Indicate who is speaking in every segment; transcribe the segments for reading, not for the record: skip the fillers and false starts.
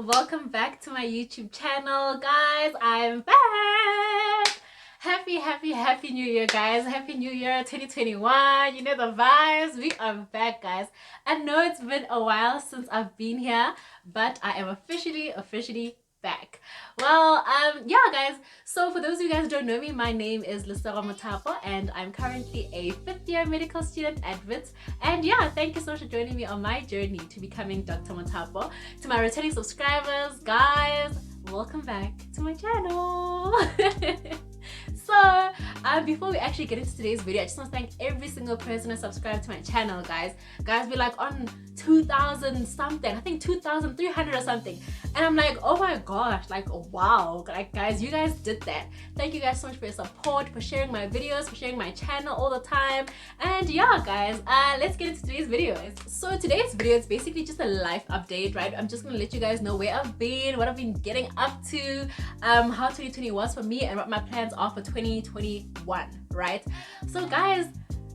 Speaker 1: welcome back to my YouTube channel, guys. I'm back. Happy New Year, guys. Happy New Year 2021. You know the vibes. We are back, guys. I know it's been a while since I've been here, but I am officially back. Well, yeah, guys. So for those of you guys who don't know me, my name is Dr Mothapo, and I'm currently a 5th year medical student at Wits. And yeah, thank you so much for joining me on my journey to becoming Dr Mothapo. To my returning subscribers, guys, welcome back to my channel. So before we actually get into today's video, I just want to thank every single person who subscribed to my channel, guys. We're like on 2,000 something, I think 2,300 or something, and I'm like, oh my gosh, like wow, like guys, you guys did that. Thank you guys so much for your support, for sharing my videos, for sharing my channel all the time. And yeah, guys, let's get into today's video. So today's video is basically just a life update, right? I'm just gonna let you guys know where I've been, what I've been getting up to, how 2020 was for me, and what my plans are for 2021, right? So guys,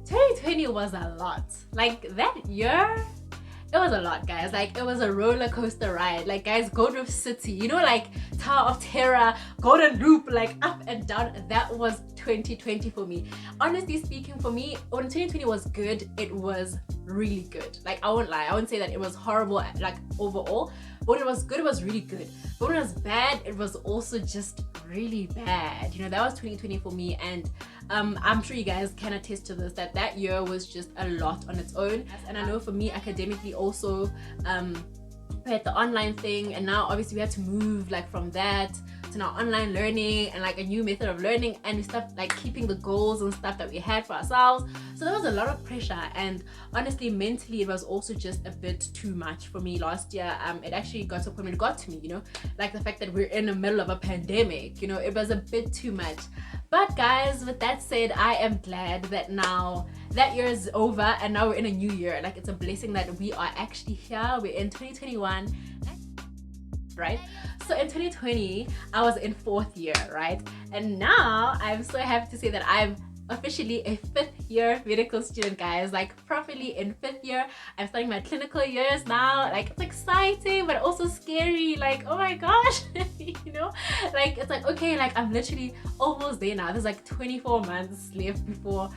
Speaker 1: 2020 was a lot. Like that year, it was a lot, guys. Like it was a roller coaster ride. Like guys, Gold Reef City, you know, like Tower of Terror, Golden Loop, like up and down. That was 2020 for me. Honestly speaking, for me, when 2020 was good, it was really good. Like I won't lie, I wouldn't say that it was horrible like overall. When it was good, it was really good. But when it was bad, it was also just really bad. You know, that was 2020 for me, and I'm sure you guys can attest to this, that year was just a lot on its own. And I know for me, academically also, we had the online thing, and now obviously we had to move like from that to now online learning and like a new method of learning, and we stopped like keeping the goals and stuff that we had for ourselves. So there was a lot of pressure, and honestly mentally it was also just a bit too much for me last year. It actually got to a point where it got to me, you know, like the fact that we're in the middle of a pandemic, you know, it was a bit too much. But guys, with that said, I am glad that now that year is over and now we're in a new year. Like it's a blessing that we are actually here. We're in 2021, right? So in 2020 I was in 4th year, right? And now I'm so happy to say that I'm officially a 5th year medical student, guys. Like properly in 5th year. I'm starting my clinical years now. Like it's exciting but also scary. Like oh my gosh, you know, like it's like okay, like I'm literally almost there now. There's like 24 months left before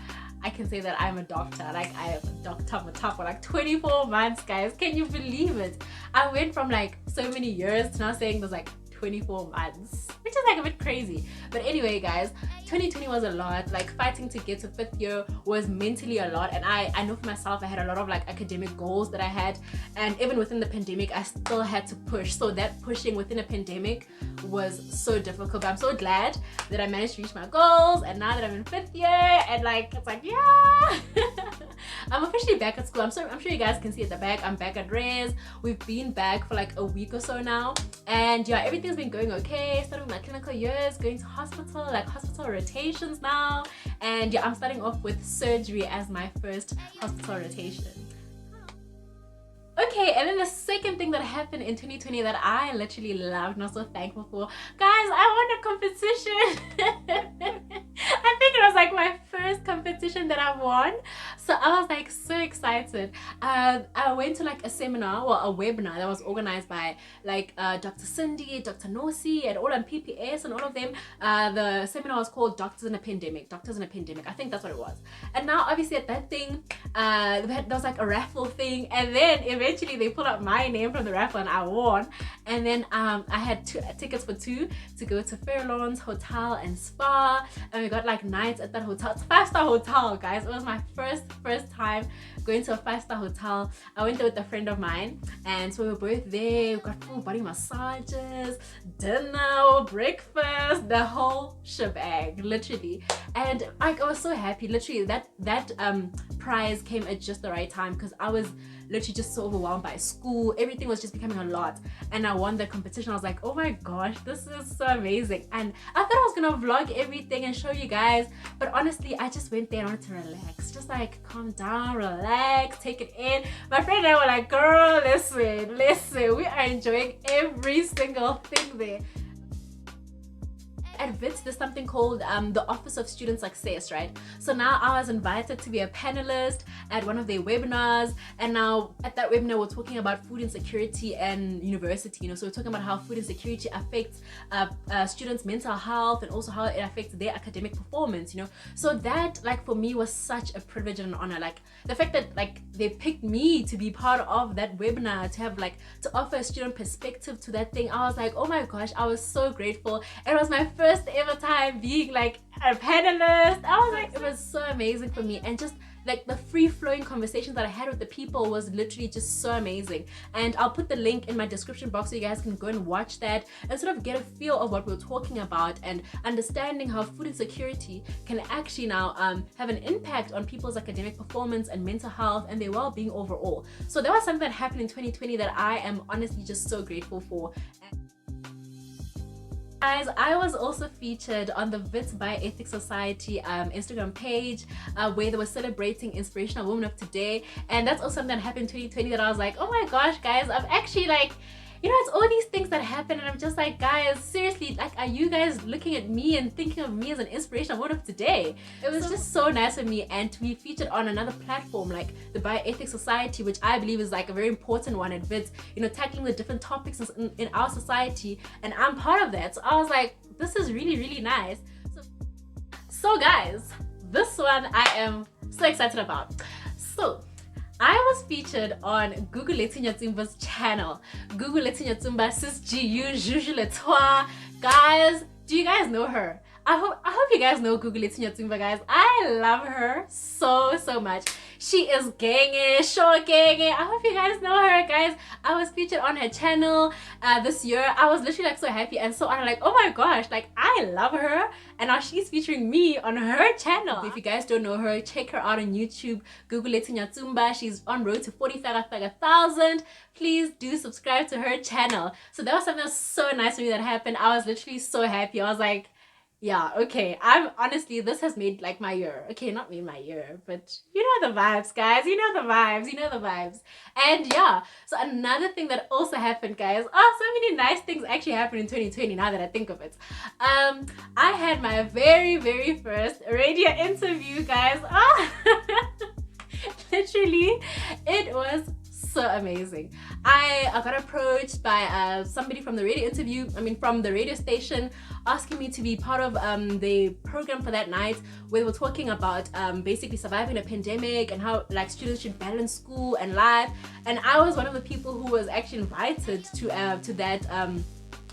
Speaker 1: I can say that I'm a doctor. Like I am Dr Mothapo. Like 24 months, guys. Can you believe it? I went from like so many years to now saying there's like 24 months, which is like a bit crazy. But anyway, guys, 2020 was a lot. Like fighting to get to 5th year was mentally a lot, and I know for myself I had a lot of like academic goals that I had, and even within the pandemic I still had to push. So that pushing within a pandemic was so difficult, but I'm so glad that I managed to reach my goals. And now that I'm in 5th year, and like it's like yeah I'm officially back at school. I'm sure you guys can see at the back, I'm back at res. We've been back for like a week or so now, and yeah, everything's been going okay. Starting my clinical years, going to hospital, like hospital rotations now, and yeah, I'm starting off with surgery as my first hospital rotation. Okay, and then the second thing that happened in 2020 that I literally loved and I'm so thankful for, guys, I won a competition. I think it was like my first competition that I won, so I was like so excited. I went to like a seminar, well a webinar that was organized by like Dr. Cindy, Dr. Nosi, and all on PPS and all of them. The seminar was called Doctors in a Pandemic. I think that's what it was. And now obviously at that thing, there was like a raffle thing, and then eventually they pulled out my name from the raffle and I won. And then I had tickets for 2 to go to Fairlawn's Hotel and Spa, and we got like nights at that hotel. It's a 5-star hotel, guys. It was my first time going to a 5-star hotel. I went there with a friend of mine, and so we were both there. We got full body massages, dinner, breakfast, the whole shebang, literally. And like I was so happy. Literally that prize came at just the right time, because I was literally just so overwhelmed by school. Everything was just becoming a lot, and I won the competition. I was like, oh my gosh, this is so amazing. And I thought I was gonna vlog everything and show you guys, but honestly I just went there and wanted to relax, just like calm down, relax, take it in. My friend and I were like, girl, listen, we are enjoying every single thing there. at Wits there's something called the Office of Student Success, right? So now I was invited to be a panelist at one of their webinars, and now at that webinar we're talking about food insecurity and university, you know, so we're talking about how food insecurity affects students' mental health and also how it affects their academic performance, you know. So that, like, for me was such a privilege and an honor. Like the fact that like they picked me to be part of that webinar, to have like to offer a student perspective to that thing, I was like, oh my gosh, I was so grateful. It was my first ever time being like a panelist. I was like, it was so amazing for me, and just like the free-flowing conversations that I had with the people was literally just so amazing. And I'll put the link in my description box so you guys can go and watch that and sort of get a feel of what we're talking about, and understanding how food insecurity can actually now have an impact on people's academic performance and mental health and their well-being overall. So that was something that happened in 2020 that I am honestly just so grateful for. Guys, I was also featured on the Wits Bioethics Society Instagram page where they were celebrating Inspirational Women of Today, and that's also something that happened in 2020 that I was like, oh my gosh guys, I'm actually like, you know, it's all these things that happen and I'm just like, guys, seriously, like, are you guys looking at me and thinking of me as an inspirational woman of today? It was just so nice for me, and to be featured on another platform like the Bioethics Society, which I believe is like a very important one at Wits, you know, tackling the different topics in our society, and I'm part of that. So I was like, this is really, really nice. So guys, this one I am so excited about. So I was featured on Google Latino Tumba's channel. Google Latino Tumba, sis GU, Juju Letois. Guys, do you guys know her? I hope you guys know Google Latino Tumba, guys. I love her so much. She is ganging, sure ganging. I hope you guys know her, guys. I was featured on her channel this year. I was literally like so happy and so I'm like, oh my gosh, like I love her, and now she's featuring me on her channel. If you guys don't know her, check her out on YouTube. Google Latino Tumba. She's on road to 45,000. Please do subscribe to her channel. So that was something that was so nice for me that happened. I was literally so happy. I was like, yeah, okay, I'm honestly, this has made like my year. Okay, not made my year, but you know the vibes, guys. You know the vibes, you know the vibes. And yeah, so another thing that also happened, guys, oh, so many nice things actually happened in 2020 now that I think of it. I had my very first radio interview, guys. Oh, literally, it was so amazing. I got approached by somebody from the from the radio station, asking me to be part of the program for that night, where they were talking about basically surviving a pandemic and how like students should balance school and life. And I was one of the people who was actually invited to that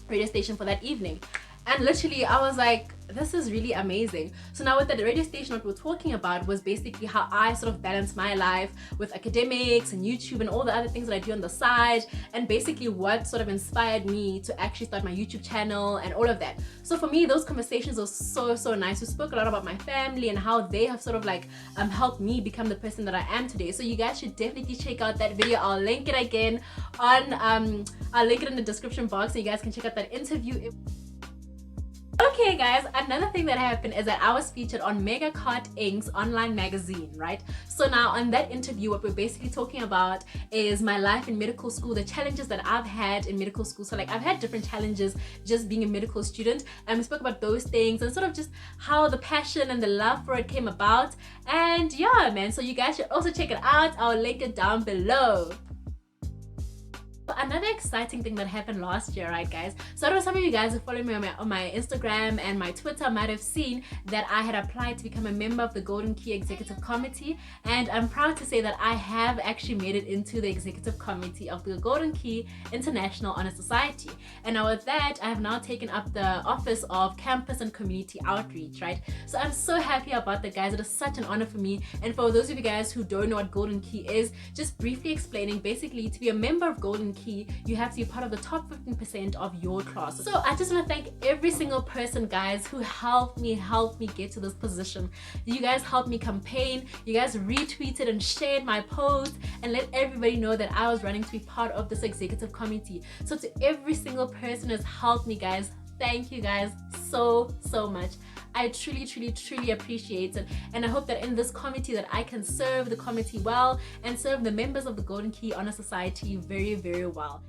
Speaker 1: radio station for that evening. And literally I was like, this is really amazing. So now with the radio station, what we're talking about was basically how I sort of balance my life with academics and YouTube and all the other things that I do on the side, and basically what sort of inspired me to actually start my YouTube channel and all of that. So for me, those conversations were so nice. We spoke a lot about my family and how they have sort of like helped me become the person that I am today. So you guys should definitely check out that video. I'll link it again on I'll link it in the description box so you guys can check out that interview. Okay guys, another thing that happened is that I was featured on MegaInc Cart Inc.'s online magazine, right? So now on that interview, what we're basically talking about is my life in medical school, the challenges that I've had in medical school. So like I've had different challenges just being a medical student, and we spoke about those things and sort of just how the passion and the love for it came about. And yeah, man, so you guys should also check it out. I'll link it down below. Another exciting thing that happened last year, right guys? So I know some of you guys who follow me on my Instagram and my Twitter might have seen that I had applied to become a member of the Golden Key Executive Committee, and I'm proud to say that I have actually made it into the Executive Committee of the Golden Key International Honor Society. And now with that, I have now taken up the office of Campus and Community Outreach, right? So I'm so happy about that, guys. It is such an honor for me. And for those of you guys who don't know what Golden Key is, just briefly explaining, basically to be a member of Golden Key, you have to be part of the top 15% of your class. So I just want to thank every single person, guys, who helped me get to this position. You guys helped me campaign, you guys retweeted and shared my post and let everybody know that I was running to be part of this executive committee. So to every single person who has helped me, guys, thank you guys so much. I truly appreciate it, and I hope that in this committee that I can serve the committee well and serve the members of the Golden Key Honor Society very well.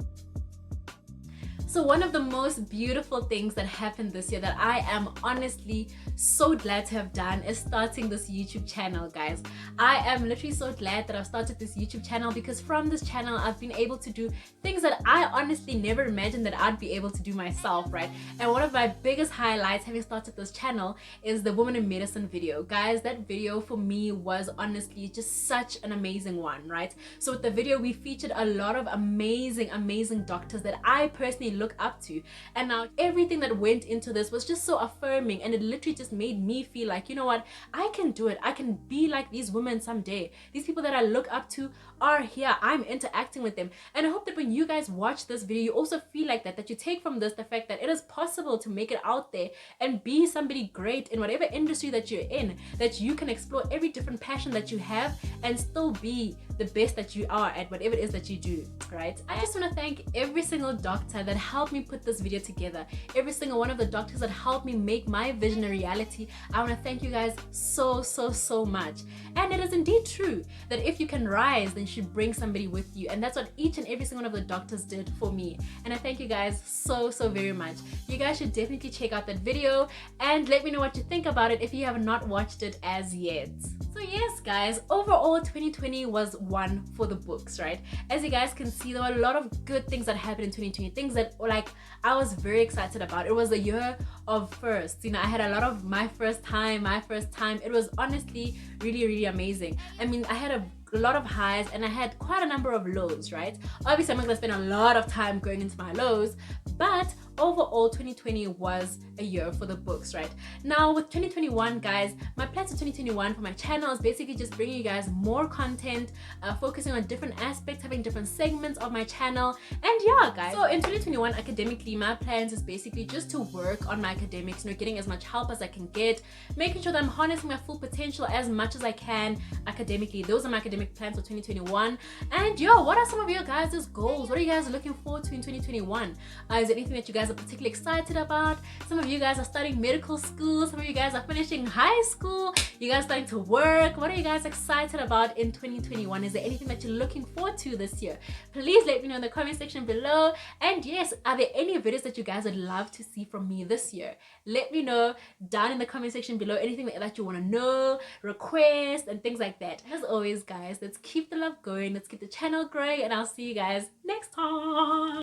Speaker 1: So one of the most beautiful things that happened this year that I am honestly so glad to have done is starting this YouTube channel, guys. I am literally so glad that I've started this YouTube channel, because from this channel I've been able to do things that I honestly never imagined that I'd be able to do myself, right? And one of my biggest highlights having started this channel is the Woman in Medicine video. Guys, that video for me was honestly just such an amazing one, right? So with the video we featured a lot of amazing doctors that I personally look up to, and now everything that went into this was just so affirming, and it literally just made me feel like, you know what, I can do it. I can be like these women someday. These people that I look up to are here. I'm interacting with them, and I hope that when you guys watch this video you also feel like that you take from this the fact that it is possible to make it out there and be somebody great in whatever industry that you're in, that you can explore every different passion that you have and still be the best that you are at whatever it is that you do, right? I just want to thank every single doctor that helped me put this video together, every single one of the doctors that helped me make my vision a reality. I want to thank you guys so much. And it is indeed true that if you can rise, then you should bring somebody with you, and that's what each and every single one of the doctors did for me, and I thank you guys so very much. You guys should definitely check out that video and let me know what you think about it if you have not watched it as yet. So yes guys, overall 2020 was one for the books, right? As you guys can see, there were a lot of good things that happened in 2020, things that like I was very excited about. It was a year of firsts, you know. I had a lot of my first time. It was honestly really amazing. I mean, I had a lot of highs and I had quite a number of lows, right? Obviously I'm not gonna spend a lot of time going into my lows, but overall 2020 was a year for the books, right? Now with 2021 guys, my plans for 2021 for my channel is basically just bringing you guys more content, focusing on different aspects, having different segments of my channel, and yeah guys. So in 2021 academically, my plans is basically just to work on my academics, you know, getting as much help as I can get, making sure that I'm harnessing my full potential as much as I can academically. Those are my academic plans for 2021. And yo, what are some of your guys' goals? What are you guys looking forward to in 2021? Is there anything that you guys are particularly excited about? Some of you guys are starting medical school, some of you guys are finishing high school, you guys are starting to work. What are you guys excited about in 2021? Is there anything that you're looking forward to this year? Please let me know in the comment section below. And yes, are there any videos that you guys would love to see from me this year? Let me know down in the comment section below anything that you want to know, request, and things like that. As always guys, let's keep the love going, let's keep the channel growing, and I'll see you guys next time.